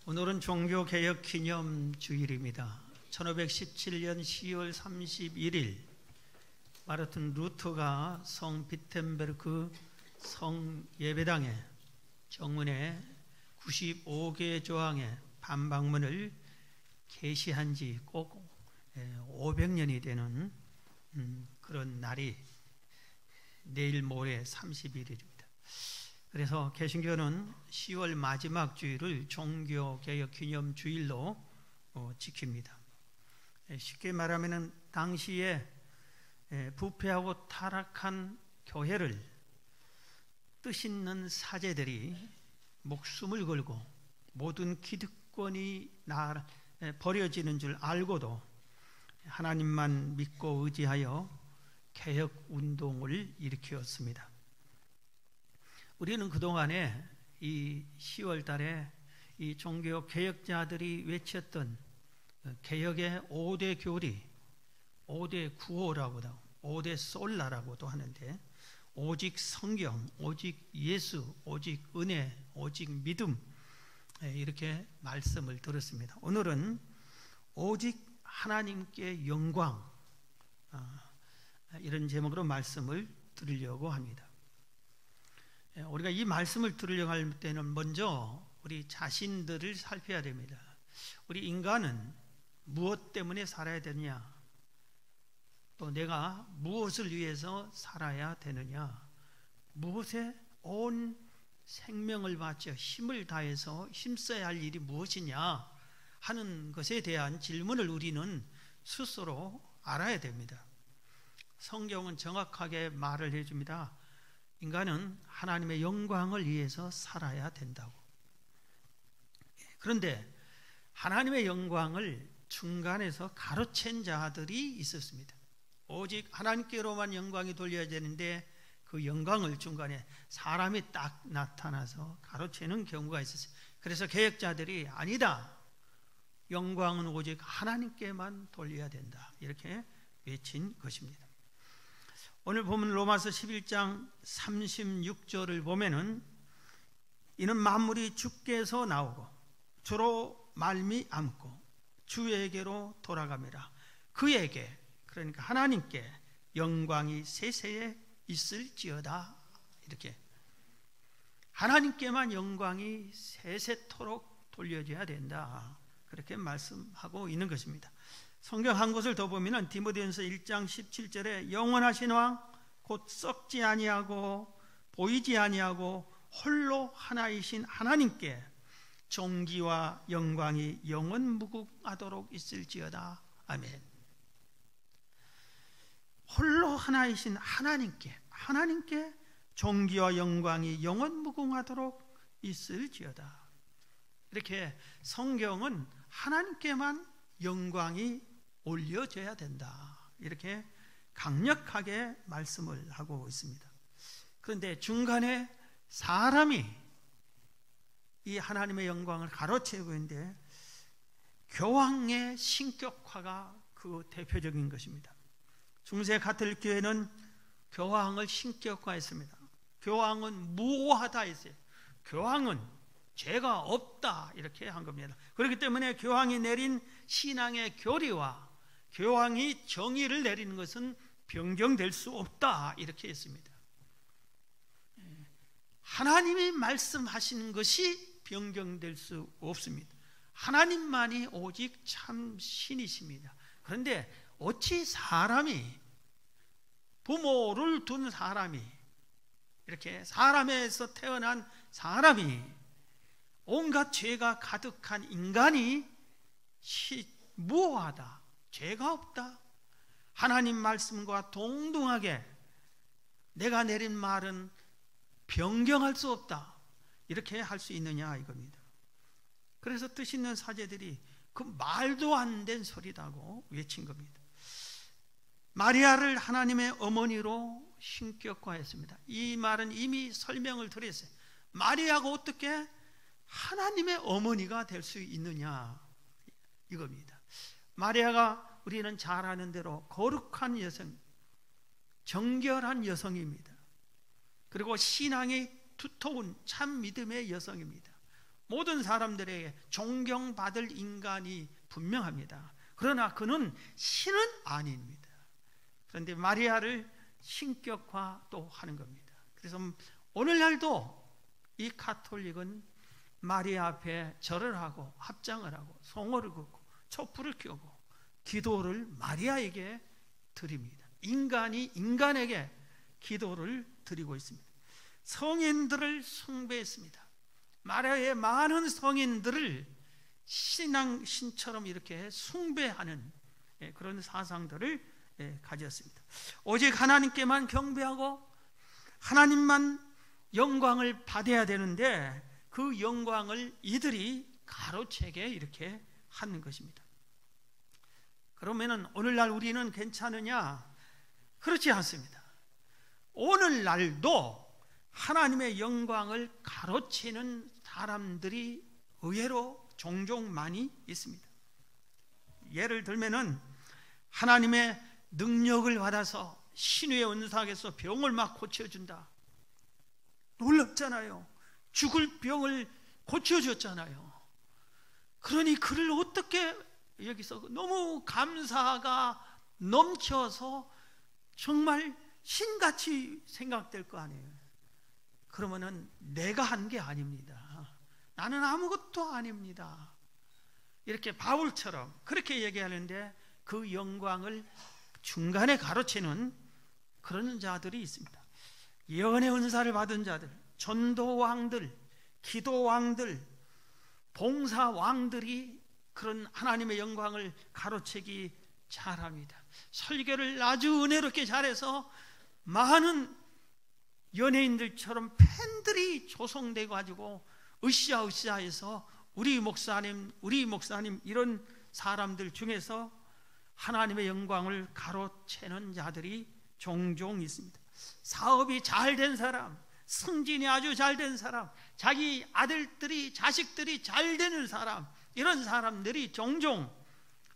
오늘은 종교개혁 기념주일입니다. 1517년 10월 31일 마르틴 루터가 성 비텐베르크 성 예배당에 정문에 95개 조항의 반박문을 게시한 지 꼭 500년이 되는 그런 날이 내일 모레 30일입니다. 그래서 개신교는 10월 마지막 주일을 종교개혁 기념주일로 지킵니다. 쉽게 말하면 당시에 부패하고 타락한 교회를 뜻있는 사제들이 목숨을 걸고 모든 기득권이 버려지는 줄 알고도 하나님만 믿고 의지하여 개혁운동을 일으켰습니다. 우리는 그동안에 이 10월 달에 이 종교 개혁자들이 외쳤던 개혁의 5대 교리, 5대 구호라고도, 5대 솔라라고도 하는데, 오직 성경, 오직 예수, 오직 은혜, 오직 믿음, 이렇게 말씀을 들었습니다. 오늘은 오직 하나님께 영광, 이런 제목으로 말씀을 드리려고 합니다. 우리가 이 말씀을 들으려고 할 때는 먼저 우리 자신들을 살펴야 됩니다. 우리 인간은 무엇 때문에 살아야 되느냐, 또 내가 무엇을 위해서 살아야 되느냐, 무엇에 온 생명을 바쳐 힘을 다해서 힘써야 할 일이 무엇이냐 하는 것에 대한 질문을 우리는 스스로 알아야 됩니다. 성경은 정확하게 말을 해줍니다. 인간은 하나님의 영광을 위해서 살아야 된다고. 그런데 하나님의 영광을 중간에서 가로챈 자들이 있었습니다. 오직 하나님께로만 영광이 돌려야 되는데 그 영광을 중간에 사람이 딱 나타나서 가로채는 경우가 있었어요. 그래서 개혁자들이 아니다, 영광은 오직 하나님께만 돌려야 된다, 이렇게 외친 것입니다. 오늘 보면 로마서 11장 36절을 보면은 이는 만물이 주께서 나오고 주로 말미암고 주에게로 돌아갑니다. 그에게, 그러니까 하나님께 영광이 세세에 있을지어다. 이렇게 하나님께만 영광이 세세토록 돌려져야 된다, 그렇게 말씀하고 있는 것입니다. 성경 한 곳을 더 보면은 디모데전서 1장 17절에 영원하신 왕 곧 썩지 아니하고 보이지 아니하고 홀로 하나이신 하나님께 존귀와 영광이 영원 무궁하도록 있을지어다. 아멘. 홀로 하나이신 하나님께 존귀와 영광이 영원 무궁하도록 있을지어다. 이렇게 성경은 하나님께만 영광이 올려져야 된다, 이렇게 강력하게 말씀을 하고 있습니다. 그런데 중간에 사람이 이 하나님의 영광을 가로채고 있는데 교황의 신격화가 그 대표적인 것입니다. 중세 가톨릭 교회는 교황을 신격화했습니다. 교황은 무오하다 했어요. 교황은 죄가 없다, 이렇게 한 겁니다. 그렇기 때문에 교황이 내린 신앙의 교리와 교황이 정의를 내리는 것은 변경될 수 없다, 이렇게 했습니다. 하나님이 말씀하시는 것이 변경될 수 없습니다. 하나님만이 오직 참 신이십니다. 그런데 어찌 사람이, 부모를 둔 사람이, 이렇게 사람에서 태어난 사람이, 온갖 죄가 가득한 인간이 무오하다, 죄가 없다, 하나님 말씀과 동등하게 내가 내린 말은 변경할 수 없다, 이렇게 할 수 있느냐 이겁니다. 그래서 뜻 있는 사제들이 그 말도 안 된 소리다고 외친 겁니다. 마리아를 하나님의 어머니로 신격화했습니다. 이 말은 이미 설명을 드렸어요. 마리아가 어떻게 하나님의 어머니가 될 수 있느냐 이겁니다. 마리아가 우리는 잘 아는 대로 거룩한 여성, 정결한 여성입니다. 그리고 신앙이 두터운 참 믿음의 여성입니다. 모든 사람들에게 존경받을 인간이 분명합니다. 그러나 그는 신은 아닙니다. 그런데 마리아를 신격화 또 하는 겁니다. 그래서 오늘날도 이 가톨릭은 마리아 앞에 절을 하고 합장을 하고 송호를 긋고 촛불을 켜고 기도를 마리아에게 드립니다. 인간이 인간에게 기도를 드리고 있습니다. 성인들을 숭배했습니다. 마리아의 많은 성인들을 신처럼 이렇게 숭배하는 그런 사상들을 가졌습니다. 오직 하나님께만 경배하고 하나님만 영광을 받아야 되는데 그 영광을 이들이 가로채게 이렇게 하는 것입니다. 그러면은 오늘날 우리는 괜찮으냐? 그렇지 않습니다. 오늘날도 하나님의 영광을 가로채는 사람들이 의외로 종종 많이 있습니다. 예를 들면은 하나님의 능력을 받아서 신유의 은사에서 병을 막 고쳐준다. 놀랍잖아요. 죽을 병을 고쳐줬잖아요. 그러니 그를 어떻게 여기서 너무 감사가 넘쳐서 정말 신같이 생각될 거 아니에요. 그러면은 내가 한 게 아닙니다. 나는 아무것도 아닙니다. 이렇게 바울처럼 그렇게 얘기하는데 그 영광을 중간에 가로채는 그런 자들이 있습니다. 예언의 은사를 받은 자들, 전도왕들, 기도왕들, 봉사왕들이 그런 하나님의 영광을 가로채기 잘합니다. 설교를 아주 은혜롭게 잘해서 많은 연예인들처럼 팬들이 조성돼 가지고 으쌰으쌰해서 우리 목사님 이런 사람들 중에서 하나님의 영광을 가로채는 자들이 종종 있습니다. 사업이 잘 된 사람, 승진이 아주 잘 된 사람, 자기 아들들이 자식들이 잘 되는 사람, 이런 사람들이 종종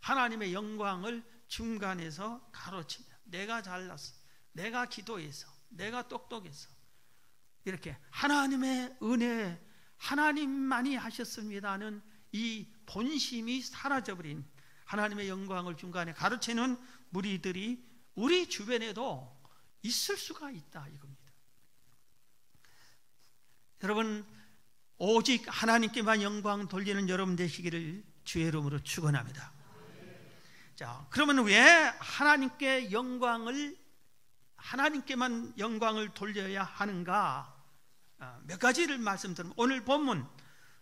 하나님의 영광을 중간에서 가로칩니다. 내가 잘났어, 내가 기도해서, 내가 똑똑해서, 이렇게 하나님의 은혜, 하나님만이 하셨습니다는 이 본심이 사라져버린 하나님의 영광을 중간에 가로채는 무리들이 우리 주변에도 있을 수가 있다 이겁니다. 여러분, 오직 하나님께만 영광 돌리는 여러분 되시기를 주의 이름으로 축원합니다. 자, 그러면 왜 하나님께만 영광을 돌려야 하는가? 몇 가지를 말씀드리면, 오늘 본문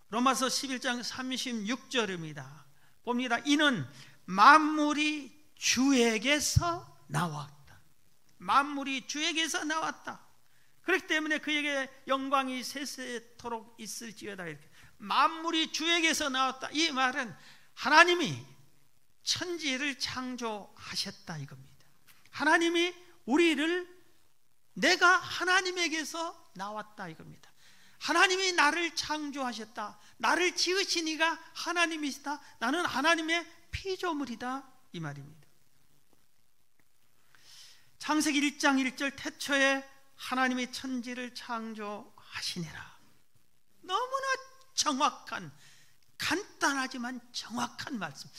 로마서 11장 36절입니다. 봅니다. 이는 만물이 주에게서 나왔다. 만물이 주에게서 나왔다. 그렇기 때문에 그에게 영광이 세세토록 있을지어다. 이렇게 만물이 주에게서 나왔다. 이 말은 하나님이 천지를 창조하셨다 이겁니다. 하나님이 우리를, 내가 하나님에게서 나왔다 이겁니다. 하나님이 나를 창조하셨다. 나를 지으신 이가 하나님이시다. 나는 하나님의 피조물이다 이 말입니다. 창세기 1장 1절 태초에 하나님이 천지를 창조하시니라. 너무나 정확한, 간단하지만 정확한 말씀.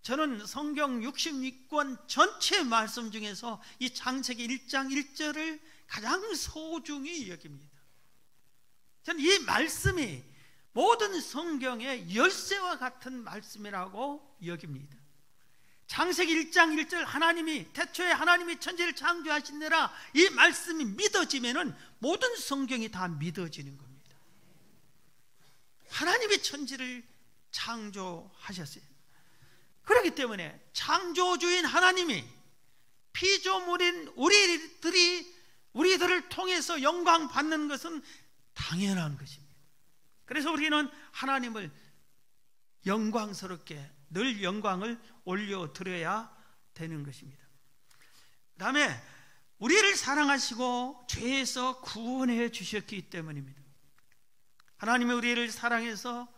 저는 성경 66권 전체 말씀 중에서 이 창세기 1장 1절을 가장 소중히 여깁니다. 저는 이 말씀이 모든 성경의 열쇠와 같은 말씀이라고 여깁니다. 창세기 1장 1절 하나님이 태초에 하나님이 천지를 창조하시느라 이 말씀이 믿어지면은 모든 성경이 다 믿어지는 겁니다. 하나님이 천지를 창조하셨어요. 그렇기 때문에 창조주인 하나님이 피조물인 우리들을 통해서 영광 받는 것은 당연한 것입니다. 그래서 우리는 하나님을 영광스럽게 늘 영광을 올려드려야 되는 것입니다. 그 다음에 우리를 사랑하시고 죄에서 구원해 주셨기 때문입니다. 하나님이 우리를 사랑해서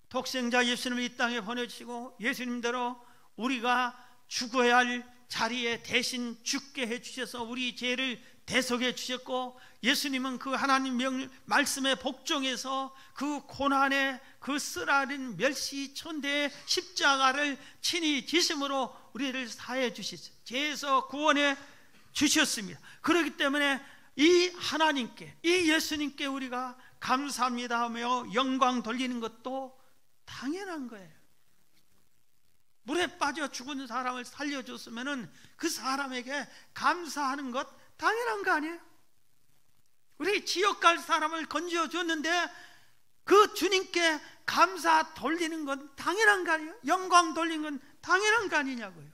독생자 예수님을 이 땅에 보내주시고 예수님대로 우리가 죽어야 할 자리에 대신 죽게 해주셔서 우리 죄를 대속해 주셨고, 예수님은 그 하나님 말씀에 복종해서 그 고난의 그 쓰라린 멸시 천대의 십자가를 친히 지심으로 우리를 사해 주셨어요. 죄에서 구원해 주셨습니다. 그렇기 때문에 이 하나님께, 이 예수님께 우리가 감사합니다 하며 영광 돌리는 것도 당연한 거예요. 물에 빠져 죽은 사람을 살려줬으면 그 사람에게 감사하는 것 당연한 거 아니에요? 우리 지옥 갈 사람을 건져줬는데 그 주님께 감사 돌리는 건 당연한 거 아니에요? 영광 돌리는 건 당연한 거 아니냐고요.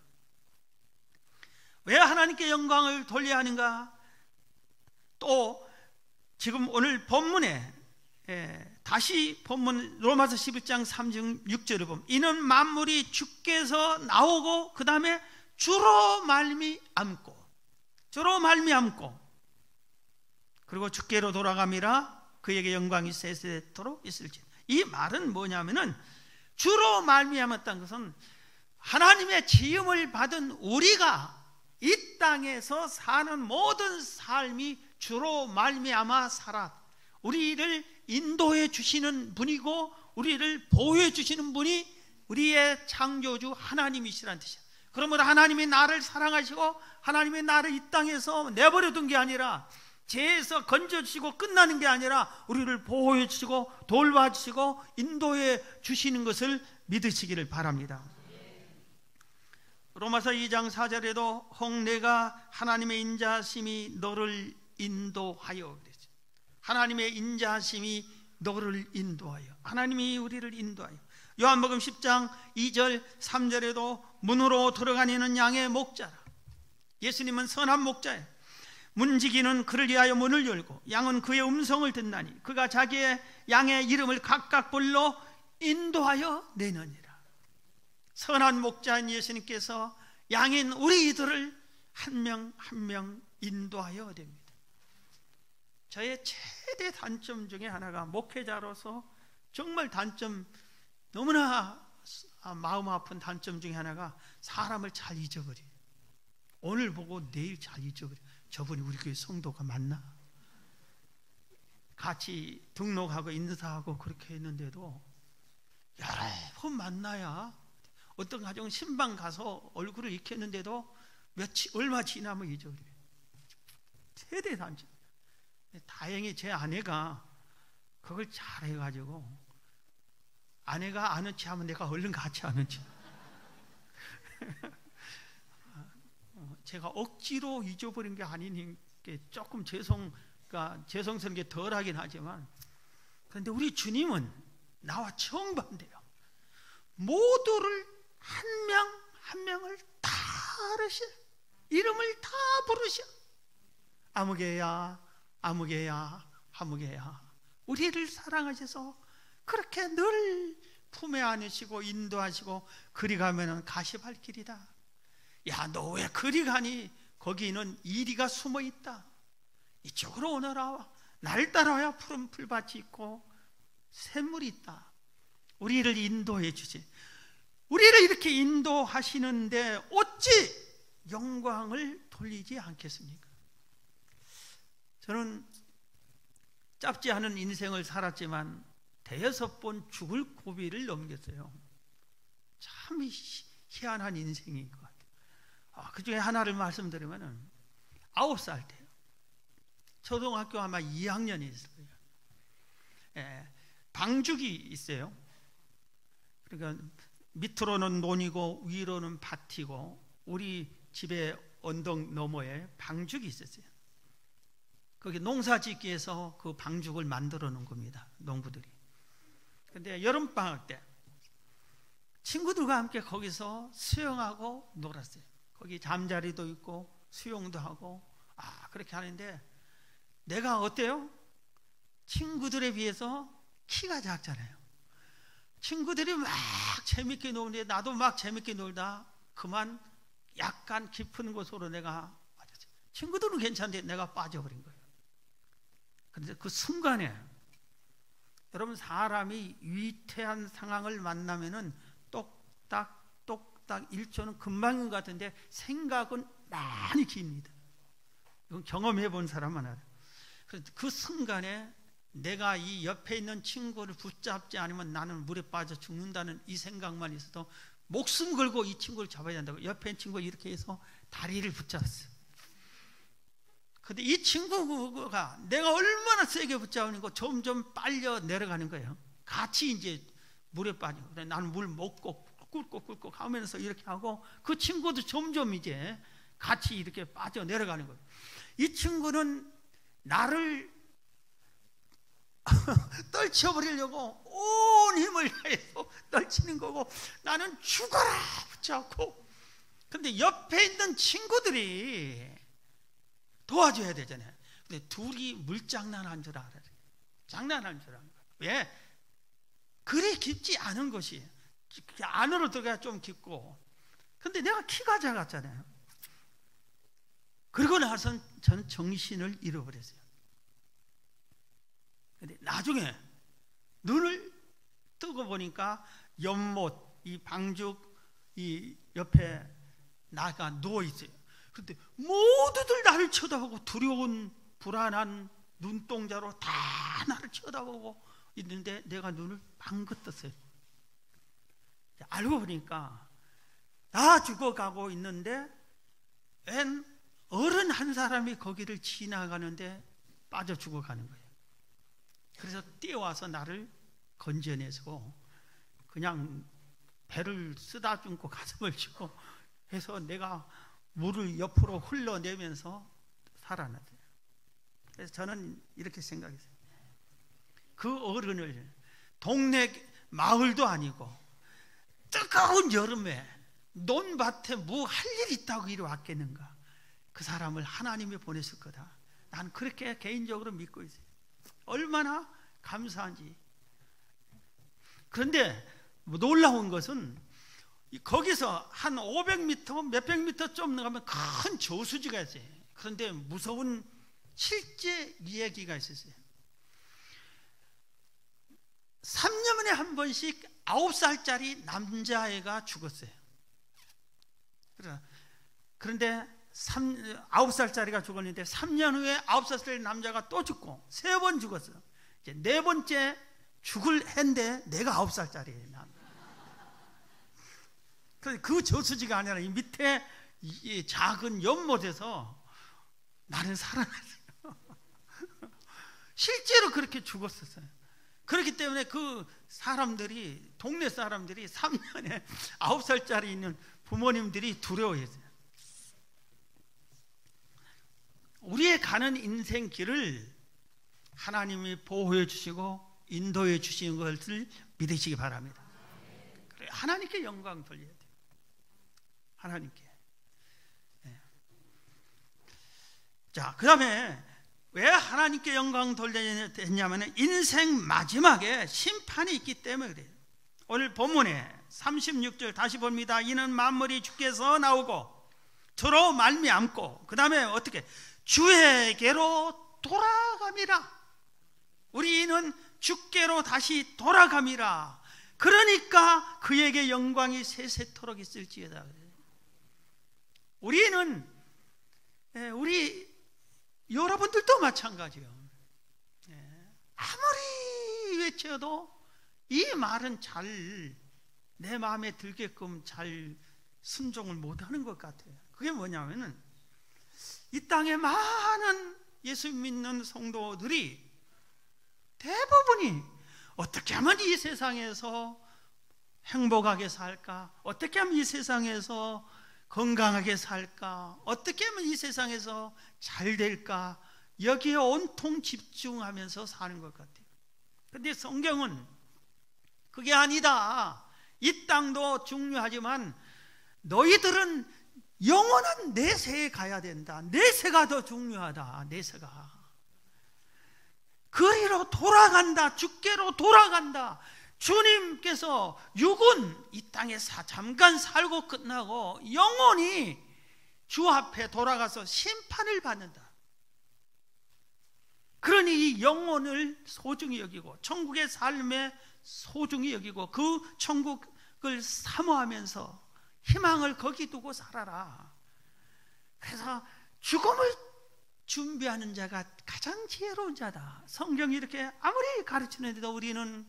왜 하나님께 영광을 돌려야 하는가? 또 지금 오늘 본문에 다시 본문 로마서 11장 36절을 보면, 이는 만물이 주께서 나오고 그 다음에 주로 말미암고 그리고 주께로 돌아감이라 그에게 영광이 세세토록 있을지. 이 말은 뭐냐면은 주로 말미암았다는 것은 하나님의 지음을 받은 우리가 이 땅에서 사는 모든 삶이 주로 말미암아 살아 우리를 인도해 주시는 분이고 우리를 보호해 주시는 분이 우리의 창조주 하나님이시라는 뜻이야. 그러므로 하나님이 나를 사랑하시고 하나님이 나를 이 땅에서 내버려 둔 게 아니라, 죄에서 건져주시고 끝나는 게 아니라 우리를 보호해 주시고 돌봐주시고 인도해 주시는 것을 믿으시기를 바랍니다. 로마서 2장 4절에도 혹 내가 하나님의 인자하심이 너를 인도하여, 하나님의 인자하심이 너를 인도하여, 하나님이 우리를 인도하여. 요한복음 10장 2절 3절에도 문으로 들어가니는 양의 목자라. 예수님은 선한 목자예요. 문지기는 그를 위하여 문을 열고 양은 그의 음성을 듣나니 그가 자기의 양의 이름을 각각 불러 인도하여 내느니라. 선한 목자인 예수님께서 양인 우리들을 한 명 한 명 인도하여 됩니다. 저의 최대 단점 중에 하나가, 목회자로서 정말 단점, 너무나 마음 아픈 단점 중에 하나가 사람을 잘 잊어버려요. 오늘 보고 내일 잘 잊어버려요. 저분이 우리 교회 성도가 맞나? 같이 등록하고 인사하고 그렇게 했는데도 여러 번 만나야, 어떤 가정은 신방 가서 얼굴을 익혔는데도 얼마 지나면 잊어버려요. 최대 단점. 다행히 제 아내가 그걸 잘 해가지고, 아내가 아는 체 하면 내가 얼른 같이 아는 체. 제가 억지로 잊어버린 게 아닌 게 조금 죄송스러운 게 덜하긴 하지만, 그런데 우리 주님은 나와 정반대요. 모두를 한 명 한 명을 다 알으셔. 이름을 다 부르셔. 아무개야 아무개야 아무개야. 우리를 사랑하셔서 그렇게 늘 품에 안으시고 인도하시고, 그리 가면은 가시밭길이다. 야, 너 왜 그리 가니? 거기는 이리가 숨어 있다. 이쪽으로 오너라. 날 따라와야 푸른 풀밭이 있고 샘물이 있다. 우리를 인도해 주지. 우리를 이렇게 인도하시는데 어찌 영광을 돌리지 않겠습니까? 저는 짧지 않은 인생을 살았지만 5번 죽을 고비를 넘겼어요. 참 희한한 인생인 것 같아요. 그 중에 하나를 말씀드리면 9살 때요. 초등학교 아마 2학년이 있어요. 방죽이 있어요. 그러니까 밑으로는 논이고 위로는 밭이고, 우리 집에 언덕 너머에 방죽이 있었어요. 거기 농사 짓기 위해서 그 방죽을 만들어 놓은 겁니다, 농부들이. 근데 여름방학 때 친구들과 함께 거기서 수영하고 놀았어요. 거기 잠자리도 있고 수영도 하고 그렇게 하는데, 내가 어때요? 친구들에 비해서 키가 작잖아요. 친구들이 막 재밌게 노는데 나도 막 재밌게 놀다 그만 약간 깊은 곳으로 내가 빠졌어요. 친구들은 괜찮은데 내가 빠져버린 거예요. 그런데 그 순간에, 여러분, 사람이 위태한 상황을 만나면은 똑딱 1초는 금방인 것 같은데 생각은 많이 깁니다. 이건 경험해 본 사람만 알아요. 그래서 그 순간에 내가 이 옆에 있는 친구를 붙잡지 않으면 나는 물에 빠져 죽는다는 이 생각만 있어도 목숨 걸고 이 친구를 잡아야 한다고 옆에 있는 친구가 이렇게 해서 다리를 붙잡았어요. 근데 이 친구가 내가 얼마나 세게 붙잡는 거 점점 빨려 내려가는 거예요. 같이 이제 물에 빠지고 나는 물 먹고 꿀꺽 하면서 이렇게 하고 그 친구도 점점 이제 같이 이렇게 빠져 내려가는 거예요. 이 친구는 나를 떨쳐버리려고 온 힘을 다해서 떨치는 거고 나는 죽어라 붙잡고, 근데 옆에 있는 친구들이 도와줘야 되잖아요. 근데 둘이 물장난한 줄 알아요. 장난한 줄 아는 거예요. 왜? 그리 깊지 않은 것이 안으로 들어가야 좀 깊고, 근데 내가 키가 작았잖아요. 그러고 나서는 전 정신을 잃어버렸어요. 근데 나중에 눈을 뜨고 보니까 연못, 이 방죽 이 옆에 나가 누워 있어요. 그런데 모두들 나를 쳐다보고 두려운 불안한 눈동자로 다 나를 쳐다보고 있는데 내가 눈을 방긋 떴어요. 알고 보니까 다 죽어가고 있는데 웬 어른 한 사람이 거기를 지나가는데 빠져 죽어가는 거예요. 그래서 뛰어와서 나를 건져내서 그냥 배를 쓰다 줍고 가슴을 치고 해서 내가 물을 옆으로 흘러내면서 살아났어요. 그래서 저는 이렇게 생각했어요. 그 어른을 동네 마을도 아니고 뜨거운 여름에 논밭에 뭐 할 일 있다고 이리 왔겠는가. 그 사람을 하나님이 보냈을 거다. 난 그렇게 개인적으로 믿고 있어요. 얼마나 감사한지. 그런데 놀라운 것은 거기서 한 500m, 몇백 미터 좀 나가면 큰 저수지가 있어요. 그런데 무서운 실제 이야기가 있었어요. 3년에 한 번씩 9살짜리 남자애가 죽었어요. 그런데 9살짜리가 죽었는데 3년 후에 9살짜리 남자가 또 죽고 3번 죽었어요. 이제 4번째 죽을 해인데 내가 9살짜리예요. 그 저수지가 아니라 이 밑에 이 작은 연못에서 나는 살아났어요. 실제로 그렇게 죽었었어요. 그렇기 때문에 그 사람들이, 동네 사람들이 3년에 9살짜리 있는 부모님들이 두려워했어요. 우리의 가는 인생 길을 하나님이 보호해 주시고 인도해 주시는 것을 믿으시기 바랍니다. 그래, 하나님께 영광 돌려야 돼요. 하나님께. 네. 자, 그 다음에 왜 하나님께 영광 돌려야 되냐면 인생 마지막에 심판이 있기 때문에 그래요. 오늘 본문에 36절 다시 봅니다. 이는 만물이 주께서 나오고 저로 말미암고 그 다음에 어떻게 주에게로 돌아감이라. 우리는 주께로 다시 돌아감이라. 그러니까 그에게 영광이 세세토록 있을지어다. 우리는 우리 여러분들도 마찬가지예요. 아무리 외쳐도 이 말은 잘 내 마음에 들게끔 잘 순종을 못하는 것 같아요. 그게 뭐냐면은 이 땅에 많은 예수 믿는 성도들이 대부분이 어떻게 하면 이 세상에서 행복하게 살까? 어떻게 하면 이 세상에서 건강하게 살까? 어떻게 하면 이 세상에서 잘 될까? 여기에 온통 집중하면서 사는 것 같아요. 그런데 성경은 그게 아니다. 이 땅도 중요하지만 너희들은 영원한 내세에 가야 된다. 내세가 더 중요하다. 내세가 그리로 돌아간다. 주께로 돌아간다. 주님께서 육은 이 땅에 잠깐 살고 끝나고 영원히 주 앞에 돌아가서 심판을 받는다. 그러니 이 영혼을 소중히 여기고 천국의 삶에 소중히 여기고 그 천국을 사모하면서 희망을 거기 두고 살아라. 그래서 죽음을 준비하는 자가 가장 지혜로운 자다. 성경이 이렇게 아무리 가르치는데도 우리는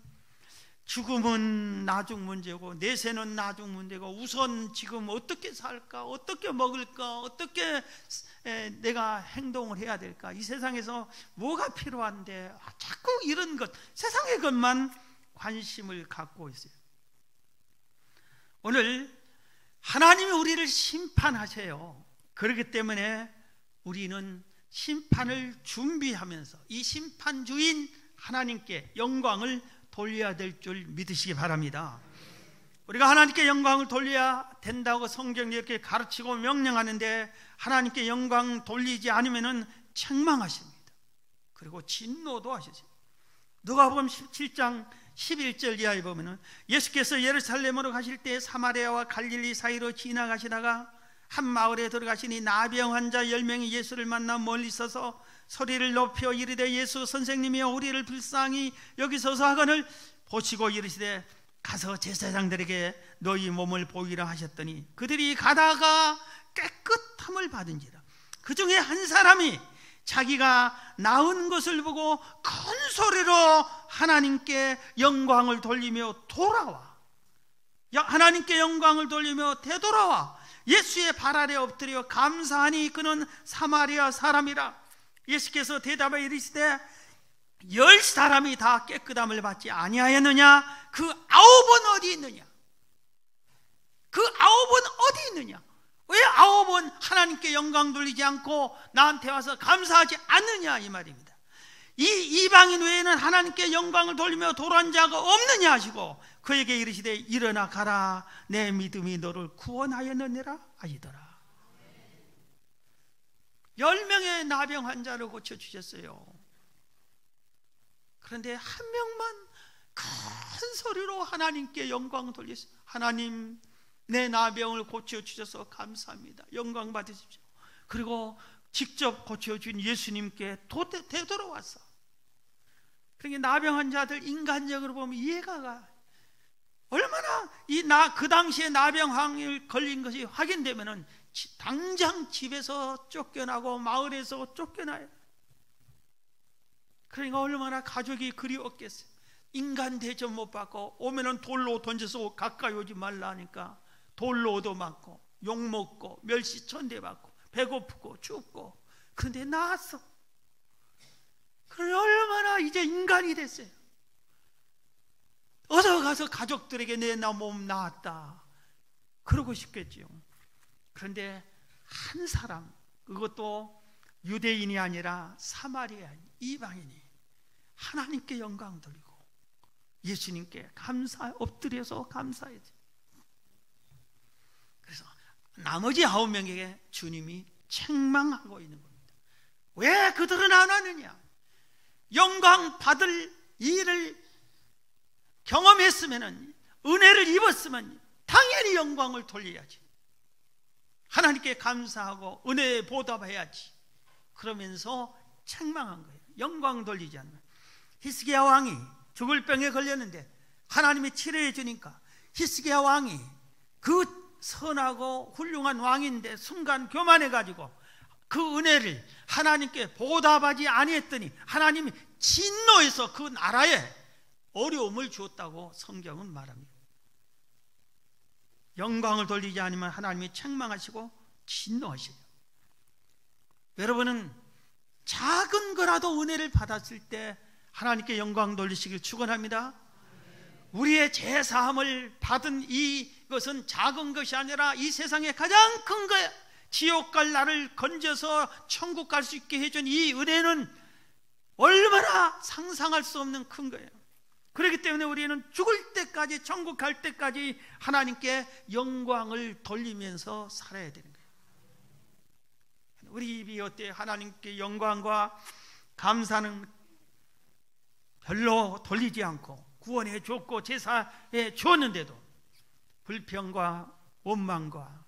죽음은 나중 문제고 내세는 나중 문제고 우선 지금 어떻게 살까, 어떻게 먹을까, 어떻게 내가 행동을 해야 될까, 이 세상에서 뭐가 필요한데 자꾸 이런 것, 세상의 것만 관심을 갖고 있어요. 오늘 하나님이 우리를 심판하세요. 그렇기 때문에 우리는 심판을 준비하면서 이 심판주인 하나님께 영광을 돌려야 될 줄 믿으시기 바랍니다. 우리가 하나님께 영광을 돌려야 된다고 성경이 이렇게 가르치고 명령하는데 하나님께 영광 돌리지 않으면 책망하십니다. 그리고 진노도 하시죠. 누가복음 17장 11절 이하에 보면 예수께서 예루살렘으로 가실 때 사마리아와 갈릴리 사이로 지나가시다가 한 마을에 들어가시니 나병 환자 10명이 예수를 만나 멀리 서서 소리를 높여 이르되 예수 선생님이여 우리를 불쌍히 여기소서 하거늘 보시고 이르시되 가서 제사장들에게 너희 몸을 보이라 하셨더니 그들이 가다가 깨끗함을 받은지라. 그 중에 한 사람이 자기가 나은 것을 보고 큰 소리로 하나님께 영광을 돌리며 돌아와, 하나님께 영광을 돌리며 되돌아와 예수의 발 아래 엎드려 감사하니 그는 사마리아 사람이라. 예수께서 대답하여 이르시되 10사람이 다 깨끗함을 받지 아니하였느냐? 그 9은 어디 있느냐? 그 9은 어디 있느냐? 왜 9은 하나님께 영광 돌리지 않고 나한테 와서 감사하지 않느냐, 이 말입니다. 이 이방인 외에는 하나님께 영광을 돌리며 돌아온 자가 없느냐 하시고 그에게 이르시되 일어나 가라, 내 믿음이 너를 구원하였느니라 하시더라. 10명의 나병 환자를 고쳐주셨어요. 그런데 한 명만 큰 소리로 하나님께 영광을 돌렸어요. 하나님, 내 나병을 고쳐주셔서 감사합니다. 영광 받으십시오. 그리고 직접 고쳐준 예수님께 되돌아왔어. 그러니까 나병 환자들 인간적으로 보면 이해가 가. 얼마나 그 당시에 나병 걸린 것이 확인되면은 당장 집에서 쫓겨나고 마을에서 쫓겨나요. 그러니까 얼마나 가족이 그리웠겠어요. 인간 대접 못 받고 오면은 돌로 던져서 가까이 오지 말라 하니까 돌로 얻어맞고 욕먹고 멸시천대 받고 배고프고 춥고. 그런데 나았어. 그래 얼마나 이제 인간이 됐어요. 어서 가서 가족들에게 내 몸 나았다 그러고 싶겠지요. 그런데 한 사람, 그것도 유대인이 아니라 사마리아인 이방인이 하나님께 영광 돌리고 예수님께 엎드려서 감사해요. 그래서 나머지 9명에게 주님이 책망하고 있는 겁니다. 왜 그들은 안 하느냐? 영광 받을 일을 경험했으면, 은혜를 입었으면 당연히 영광을 돌려야지. 하나님께 감사하고 은혜에 보답해야지. 그러면서 책망한 거예요. 영광 돌리지 않는. 히스기야 왕이 죽을 병에 걸렸는데 하나님이 치료해 주니까 히스기야 왕이 그 선하고 훌륭한 왕인데 순간 교만해 가지고 그 은혜를 하나님께 보답하지 아니했더니 하나님이 진노해서 그 나라에 어려움을 주었다고 성경은 말합니다. 영광을 돌리지 않으면 하나님이 책망하시고 진노하셔요. 여러분은 작은 거라도 은혜를 받았을 때 하나님께 영광 돌리시길 축원합니다. 우리의 제사함을 받은 이것은 작은 것이 아니라 이 세상에 가장 큰 거예요. 지옥 갈 나를 건져서 천국 갈 수 있게 해준 이 은혜는 얼마나 상상할 수 없는 큰 거예요. 그렇기 때문에 우리는 죽을 때까지, 천국 갈 때까지 하나님께 영광을 돌리면서 살아야 되는 거예요. 우리 입이 어때요? 하나님께 영광과 감사는 별로 돌리지 않고 구원해 줬고 제사해 줬는데도 불평과 원망과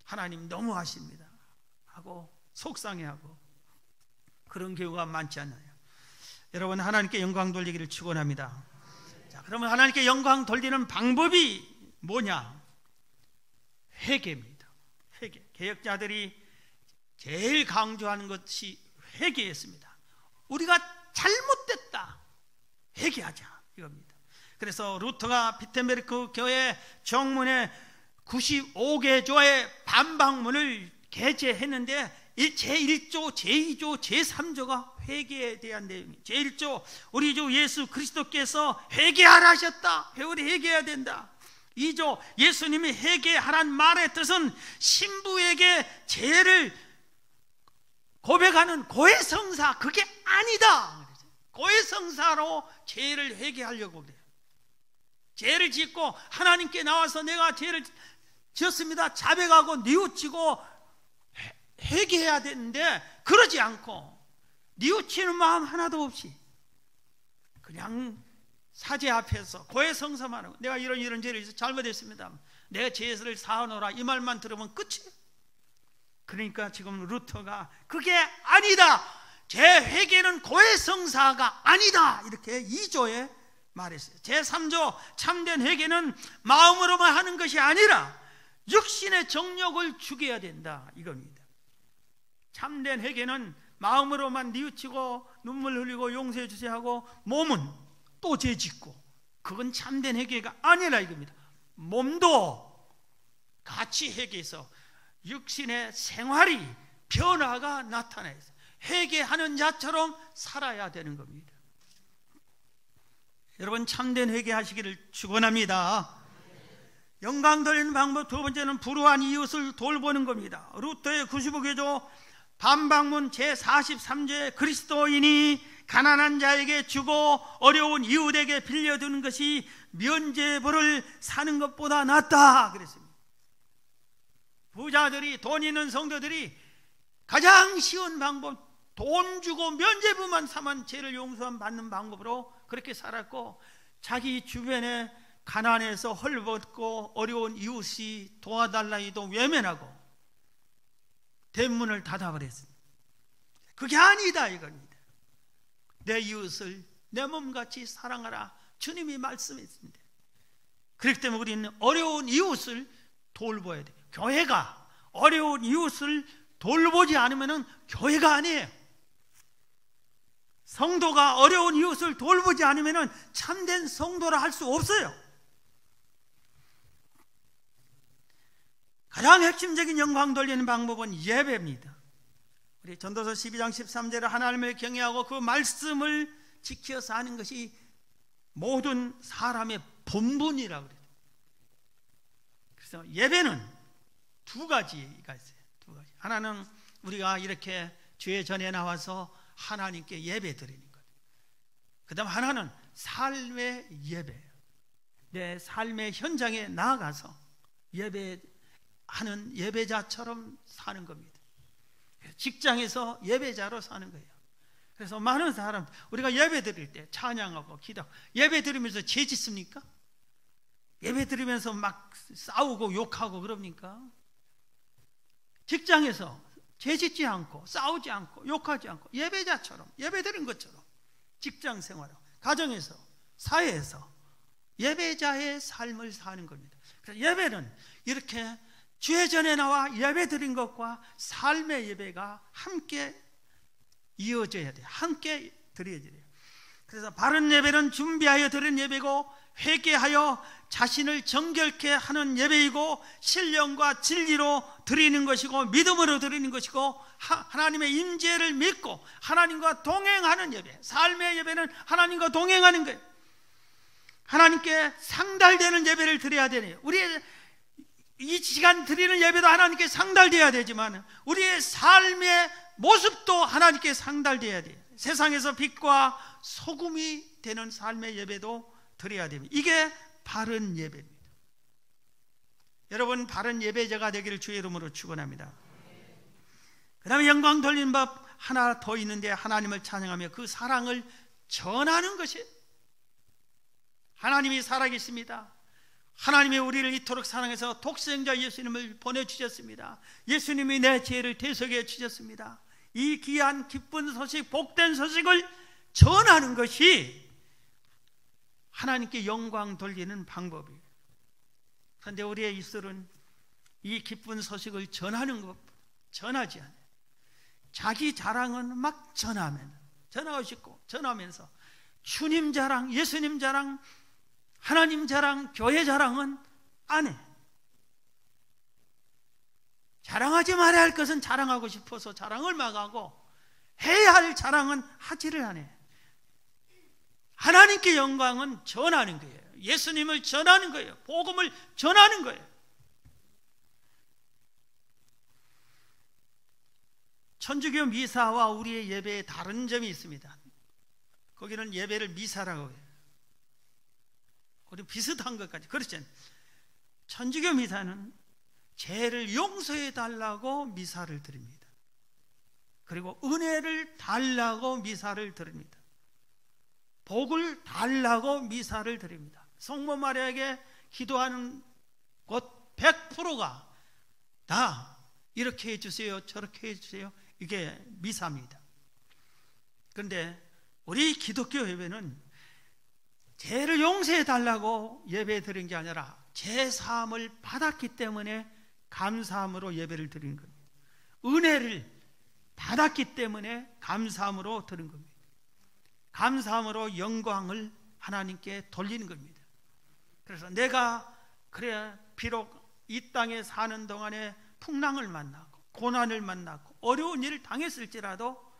하나님 너무하십니다 하고 속상해하고 그런 경우가 많지 않나요? 여러분, 하나님께 영광 돌리기를 축원합니다. 자, 그러면 하나님께 영광 돌리는 방법이 뭐냐? 회개입니다. 회개. 개혁자들이 제일 강조하는 것이 회개였습니다. 우리가 잘못됐다, 회개하자, 이겁니다. 그래서 루터가 비텐베르크 교회 정문에 95개 조의 반박문을 게재했는데 제1조, 제2조, 제3조가 회개에 대한 내용이에요. 제1조, 우리 주 예수 그리스도께서 회개하라 하셨다, 우리 회개해야 된다. 2조, 예수님이 회개하란 말의 뜻은 신부에게 죄를 고백하는 고해성사, 그게 아니다. 고해성사로 죄를 회개하려고 그래요. 죄를 짓고 하나님께 나와서 내가 죄를 지었습니다, 자백하고 뉘우치고 회개해야 되는데, 그러지 않고 뉘우치는 마음 하나도 없이 그냥 사제 앞에서 고해성사만 하고, 내가 이런 죄를 잘못했습니다, 내 죄를 사하노라, 이 말만 들으면 끝이에요. 그러니까 지금 루터가 그게 아니다, 제 회개는 고해성사가 아니다, 이렇게 2조에 말했어요. 제3조, 참된 회개는 마음으로만 하는 것이 아니라 육신의 정욕을 죽여야 된다, 이겁니다. 참된 회개는 마음으로만 뉘우치고 눈물 흘리고 용서해 주세요 하고 몸은 또 죄 짓고, 그건 참된 회개가 아니라 이겁니다. 몸도 같이 회개해서 육신의 생활이 변화가 나타나서 회개하는 자처럼 살아야 되는 겁니다. 여러분, 참된 회개하시기를 축원합니다. 영광 돌리는 방법 두 번째는 불우한 이웃을 돌보는 겁니다. 루터의 95개조 반박문 제43조에 그리스도인이 가난한 자에게 주고 어려운 이웃에게 빌려주는 것이 면죄부를 사는 것보다 낫다 그랬습니다. 부자들이, 돈 있는 성도들이 가장 쉬운 방법, 돈 주고 면죄부만 사면 죄를 용서받는 방법으로 그렇게 살았고, 자기 주변에 가난해서 헐벗고 어려운 이웃이 도와달라 해도 외면하고 대문을 닫아버렸습니다. 그게 아니다, 이겁니다. 내 이웃을 내 몸같이 사랑하라, 주님이 말씀했습니다. 그렇기 때문에 우리는 어려운 이웃을 돌봐야 돼요. 교회가 어려운 이웃을 돌보지 않으면 교회가 아니에요. 성도가 어려운 이웃을 돌보지 않으면 참된 성도라 할 수 없어요. 가장 핵심적인 영광 돌리는 방법은 예배입니다. 우리 전도서 12장 13절에 하나님을 경외하고 그 말씀을 지켜서 하는 것이 모든 사람의 본분이라고 그래요. 그래서 예배는 두 가지가 있어요. 두 가지. 하나는 우리가 이렇게 주의 전에 나와서 하나님께 예배 드리는 것. 그 다음 하나는 삶의 예배예요. 내 삶의 현장에 나아가서 예배하는 예배자처럼 사는 겁니다. 직장에서 예배자로 사는 거예요. 그래서 많은 사람, 우리가 예배 드릴 때 찬양하고 기도하고, 예배 드리면서 죄 짓습니까? 예배 드리면서 막 싸우고 욕하고 그럽니까? 직장에서 죄 짓지 않고 싸우지 않고 욕하지 않고 예배자처럼 예배 드린 것처럼 직장 생활하고 가정에서 사회에서 예배자의 삶을 사는 겁니다. 그래서 예배는 이렇게 주의 전에 나와 예배 드린 것과 삶의 예배가 함께 이어져야 돼요. 함께 드려야 돼요. 그래서 바른 예배는 준비하여 드린 예배고, 회개하여 자신을 정결케 하는 예배이고, 신령과 진리로 드리는 것이고, 믿음으로 드리는 것이고, 하나님의 임재를 믿고 하나님과 동행하는 예배. 삶의 예배는 하나님과 동행하는 거예요. 하나님께 상달되는 예배를 드려야 되네요. 우리의 이 시간 드리는 예배도 하나님께 상달되어야 되지만 우리의 삶의 모습도 하나님께 상달되어야 돼요. 세상에서 빛과 소금이 되는 삶의 예배도 드려야 됩니다. 이게 바른 예배입니다. 여러분, 바른 예배자가 되기를 주의 이름으로 축원합니다. 그 다음에 영광 돌리는 법 하나 더 있는데, 하나님을 찬양하며 그 사랑을 전하는 것이, 하나님이 살아계십니다. 하나님이 우리를 이토록 사랑해서 독생자 예수님을 보내주셨습니다. 예수님이 내 죄를 대속해 주셨습니다. 이 귀한 기쁜 소식, 복된 소식을 전하는 것이 하나님께 영광 돌리는 방법이에요. 그런데 우리의 입술은 이 기쁜 소식을 전하는 것, 전하지 않아요. 자기 자랑은 막 전하고 싶고 전하면서 주님 자랑, 예수님 자랑, 하나님 자랑, 교회 자랑은 안 해. 자랑하지 말아야 할 것은 자랑하고 싶어서 자랑을 막 하고, 해야 할 자랑은 하지를 않아요. 하나님께 영광은 전하는 거예요. 예수님을 전하는 거예요. 복음을 전하는 거예요. 천주교 미사와 우리의 예배에 다른 점이 있습니다. 거기는 예배를 미사라고 해요. 우리 비슷한 것까지. 그렇지 않아요. 천주교 미사는 죄를 용서해 달라고 미사를 드립니다. 그리고 은혜를 달라고 미사를 드립니다. 복을 달라고 미사를 드립니다. 성모 마리아에게 기도하는 것 100%가 다 이렇게 해주세요, 저렇게 해주세요, 이게 미사입니다. 그런데 우리 기독교 예배는 죄를 용서해 달라고 예배 드린 게 아니라 죄 사함을 받았기 때문에 감사함으로 예배를 드리는 겁니다. 은혜를 받았기 때문에 감사함으로 드린 겁니다. 감사함으로 영광을 하나님께 돌리는 겁니다. 그래서 내가 그래 비록 이 땅에 사는 동안에 풍랑을 만나고 고난을 만나고 어려운 일을 당했을지라도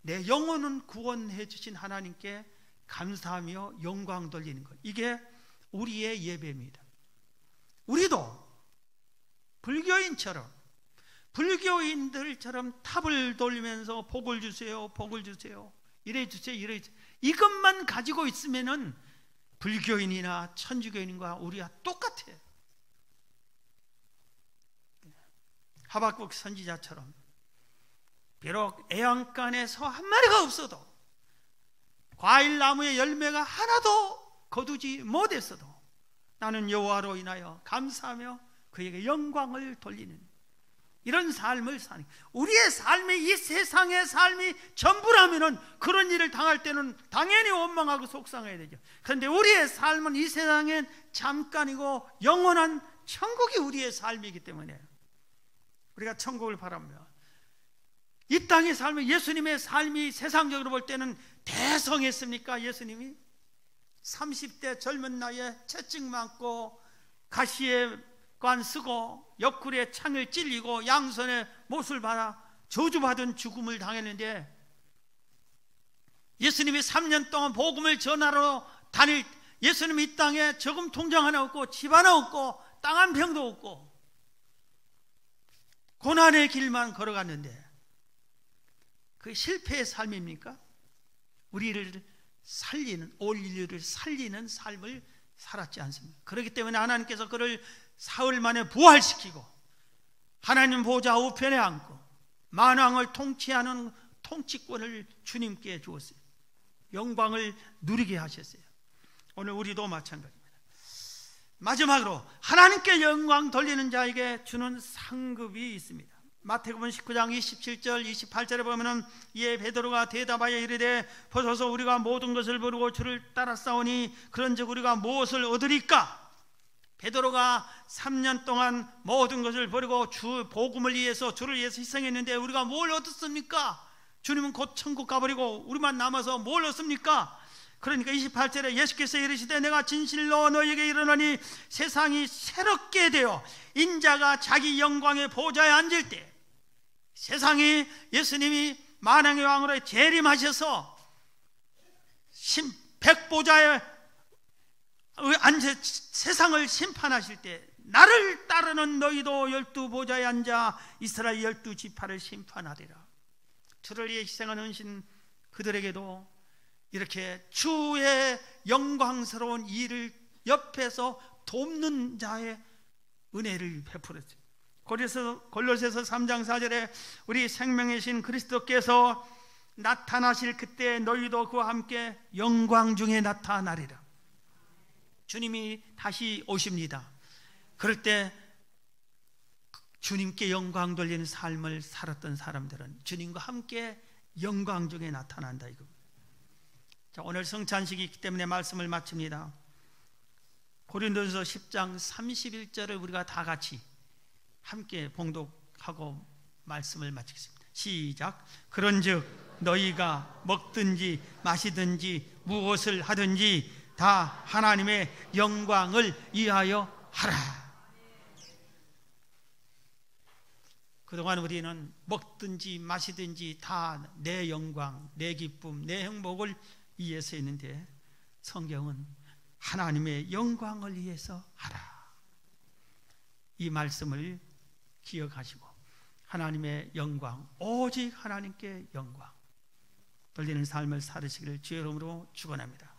내 영혼은 구원해 주신 하나님께 감사하며 영광 돌리는 것, 이게 우리의 예배입니다. 우리도 불교인들처럼 탑을 돌리면서 복을 주세요, 복을 주세요, 이래 주세요, 이래 주세요, 이것만 가지고 있으면은 불교인이나 천주교인과 우리가 똑같아요. 하박국 선지자처럼 비록 애양간에서 한 마리가 없어도, 과일나무의 열매가 하나도 거두지 못했어도 나는 여호와로 인하여 감사하며 그에게 영광을 돌리는 이런 삶을 사는, 우리의 삶이 이 세상의 삶이 전부라면은 그런 일을 당할 때는 당연히 원망하고 속상해야 되죠. 그런데 우리의 삶은 이 세상엔 잠깐이고 영원한 천국이 우리의 삶이기 때문에 우리가 천국을 바랍니다. 이 땅의 삶이, 예수님의 삶이 세상적으로 볼 때는 대성했습니까? 예수님이 30대 젊은 나이에 채찍 맞고 가시에 관 쓰고 옆구리에 창을 찔리고 양손에 못을 받아 저주받은 죽음을 당했는데, 예수님이 3년 동안 복음을 전하러 다닐, 예수님이 이 땅에 저금 통장 하나 없고 집 하나 없고 땅 한 평도 없고 고난의 길만 걸어갔는데 그게 실패의 삶입니까? 우리를 살리는, 올 인류를 살리는 삶을 살았지 않습니까? 그렇기 때문에 하나님께서 그를 사흘 만에 부활시키고 하나님 보좌 우편에 앉고 만왕을 통치하는 통치권을 주님께 주었어요. 영광을 누리게 하셨어요. 오늘 우리도 마찬가지입니다. 마지막으로 하나님께 영광 돌리는 자에게 주는 상급이 있습니다. 마태복음 19장 27절 28절에 보면은, 이에 베드로가 대답하여 이르되 보소서 우리가 모든 것을 버리고 주를 따랐사오니 그런즉 우리가 무엇을 얻으리까? 베드로가 3년 동안 모든 것을 버리고 주 복음을 위해서, 주를 위해서 희생했는데 우리가 뭘 얻었습니까? 주님은 곧 천국 가버리고 우리만 남아서 뭘 얻습니까? 그러니까 28절에 예수께서 이르시되 내가 진실로 너희에게 이르노니 세상이 새롭게 되어 인자가 자기 영광의 보좌에 앉을 때, 세상이 예수님이 만왕의 왕으로 재림하셔서 백보좌에 앉아 세상을 심판하실 때, 나를 따르는 너희도 12보좌에 앉아 이스라엘 12지파를 심판하리라. 주를 위해 희생한 헌신 그들에게도 이렇게 주의 영광스러운 일을 옆에서 돕는 자의 은혜를 베풀었어요. 골로새서 3장 4절에 우리 생명의 신 그리스도께서 나타나실 그때 너희도 그와 함께 영광 중에 나타나리라. 주님이 다시 오십니다. 그럴 때 주님께 영광 돌리는 삶을 살았던 사람들은 주님과 함께 영광 중에 나타난다 이겁니다. 자, 오늘 성찬식이 있기 때문에 말씀을 마칩니다. 고린도전서 10장 31절을 우리가 다 같이 함께 봉독하고 말씀을 마치겠습니다. 시작. 그런즉 너희가 먹든지 마시든지 무엇을 하든지 다 하나님의 영광을 위하여 하라. 그동안 우리는 먹든지 마시든지 다 내 영광, 내 기쁨, 내 행복을 위해서 했는데 성경은 하나님의 영광을 위해서 하라. 이 말씀을 기억하시고 하나님의 영광, 오직 하나님께 영광 돌리는 삶을 살으시기를 주의 이름으로 축원합니다.